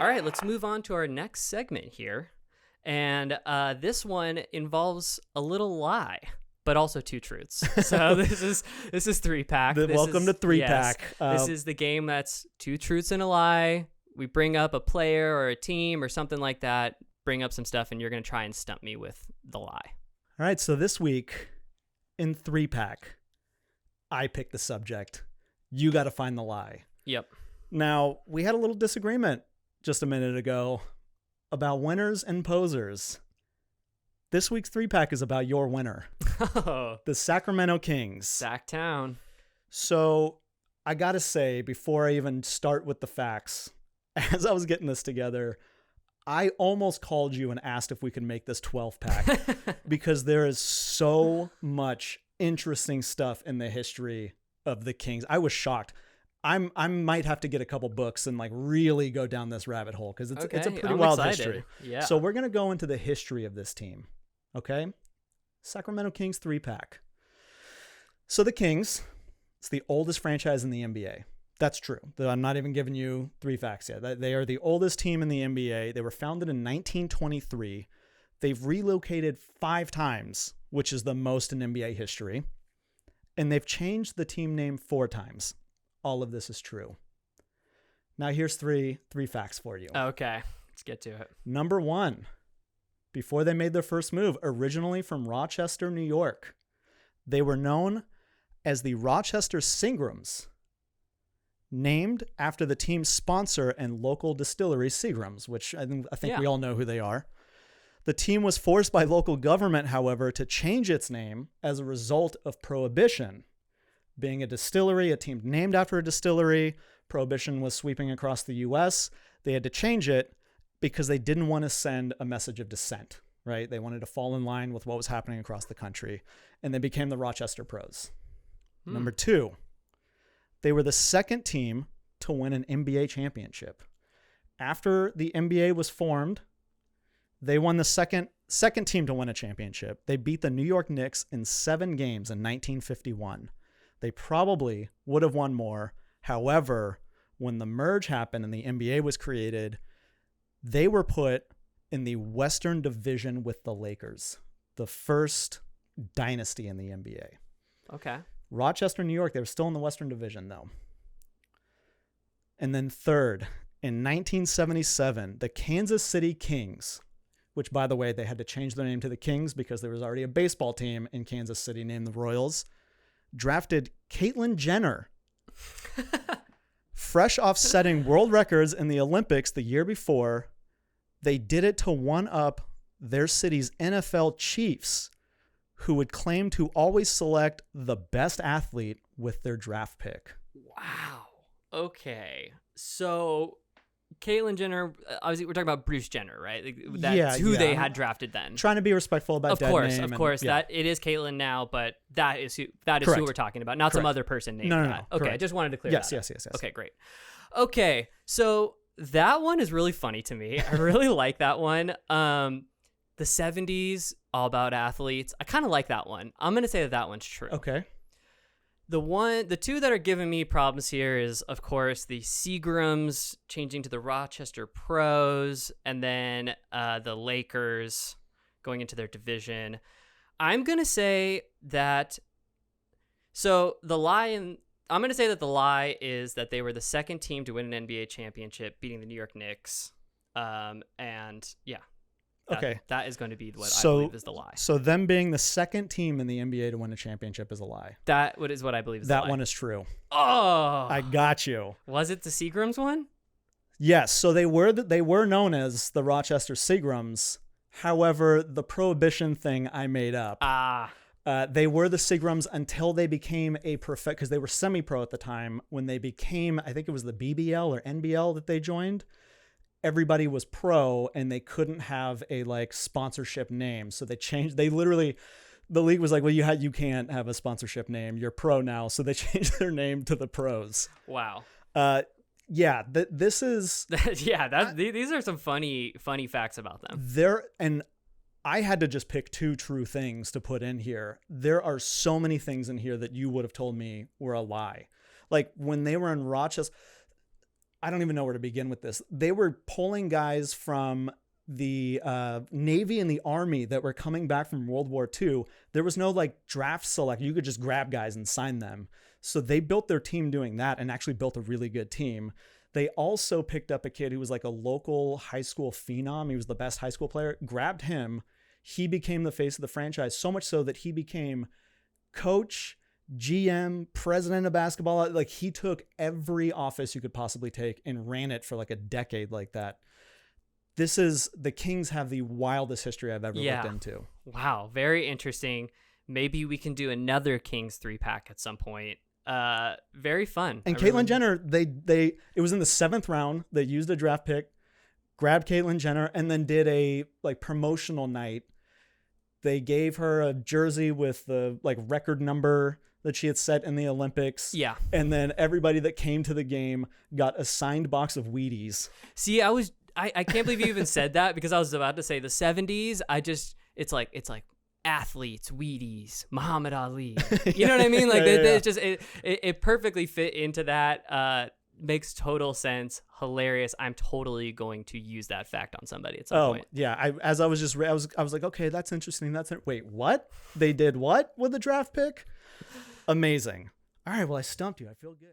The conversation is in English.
All right, let's move on to our next segment here. And this one involves a little lie, but also two truths. So this is three pack. Welcome to three pack. This is the game that's two truths and a lie. We bring up a player or a team or something like that, bring up some stuff, and you're going to try and stump me with the lie. All right, so this week in three pack, I picked the subject. You got to find the lie. Yep. Now, we had a little disagreement just a minute ago about winners and posers. This week's three pack is about your winner, the Sacramento Kings. Sacktown. So I got to say, before I even start with the facts, as I was getting this together, I almost called you and asked if we could make this 12 pack because there is so much interesting stuff in the history of the Kings. I was shocked. I might have to get a couple books and like really go down this rabbit hole because it's a pretty wild history. Yeah. So we're going to go into the history of this team. Okay. Sacramento Kings 3-pack. So the Kings, it's the oldest franchise in the NBA. That's true. I'm not even giving you three facts yet. They are the oldest team in the NBA. They were founded in 1923. They've relocated 5 times, which is the most in NBA history. And they've changed the team name 4 times. All of this is true. Now here's three facts for you. Okay, let's get to it. Number 1, before they made their first move, originally from Rochester, New York, they were known as the Rochester Seagrams, named after the team's sponsor and local distillery, Seagrams, which I think we all know who they are. The team was forced by local government, however, to change its name as a result of Prohibition. Being a distillery, a team named after a distillery, Prohibition was sweeping across the U.S. They had to change it because they didn't want to send a message of dissent, right? They wanted to fall in line with what was happening across the country, and they became the Rochester Pros. Number 2, they were the second team to win an NBA championship. After the NBA was formed, they won the second team to win a championship. They beat the New York Knicks in 7 games in 1951. They probably would have won more. However, when the merge happened and the NBA was created, they were put in the Western Division with the Lakers, the first dynasty in the NBA. Okay. Rochester, New York, they were still in the Western Division, though. And then third, in 1977, the Kansas City Kings, which, by the way, they had to change their name to the Kings because there was already a baseball team in Kansas City named the Royals, drafted Caitlyn Jenner, fresh off setting world records in the Olympics the year before. They did it to one-up their city's NFL Chiefs, who would claim to always select the best athlete with their draft pick. Wow. Okay. So Caitlyn Jenner, obviously we're talking about Bruce Jenner, right? That's who they had drafted then. Trying to be respectful about that name. Of course. That it is Caitlyn now, but that is who we're talking about, not some other person named that. No. Okay, Correct. I just wanted to clear that. Yes. Okay, great. Okay, so that one is really funny to me. I really like that one. The 70s, all about athletes. I kind of like that one. I'm going to say that one's true. Okay. The two that are giving me problems here is, of course, the Seagrams changing to the Rochester Pros, and then the Lakers going into their division. I'm going to say that. So I'm going to say that the lie is that they were the second team to win an NBA championship, beating the New York Knicks. That is going to be what I believe is the lie. So them being the second team in the NBA to win a championship is a lie. That is what I believe is the lie. That one is true. Oh, I got you. Was it the Seagrams one? Yes. So they were known as the Rochester Seagrams. However, the Prohibition thing I made up. They were the Seagrams until they became because they were semi-pro at the time. When they became, I think it was the BBL or NBL that they joined. Everybody was pro and they couldn't have a sponsorship name. So they changed, the league was like, well, you can't have a sponsorship name. You're pro now. So they changed their name to the Pros. Wow. This is, these are some funny facts about them. And I had to just pick 2 true things to put in here. There are so many things in here that you would have told me were a lie. Like when they were in Rochester, I don't even know where to begin with this. They were pulling guys from the Navy and the Army that were coming back from World War II. There was no like draft select. You could just grab guys and sign them. So they built their team doing that and actually built a really good team. They also picked up a kid who was like a local high school phenom. He was the best high school player, grabbed him. He became the face of the franchise, so much so that he became coach, GM, president of basketball. Like he took every office you could possibly take and ran it for like a decade like that. The Kings have the wildest history I've ever looked into. Wow. Very interesting. Maybe we can do another Kings 3-pack at some point. Very fun. And Caitlyn Jenner, it was in the 7th round. They used a draft pick, grabbed Caitlyn Jenner, and then did a like promotional night. They gave her a jersey with the like record number that she had set in the Olympics. Yeah. And then everybody that came to the game got a signed box of Wheaties. See, I can't believe you even said that, because I was about to say the 70s. It's like athletes, Wheaties, Muhammad Ali. You know what I mean? Like it's just it perfectly fit into that. Makes total sense. Hilarious. I'm totally going to use that fact on somebody at some point. Yeah. I was like, okay, that's interesting. Wait, what? They did what with the draft pick? Amazing. All right. Well, I stumped you. I feel good.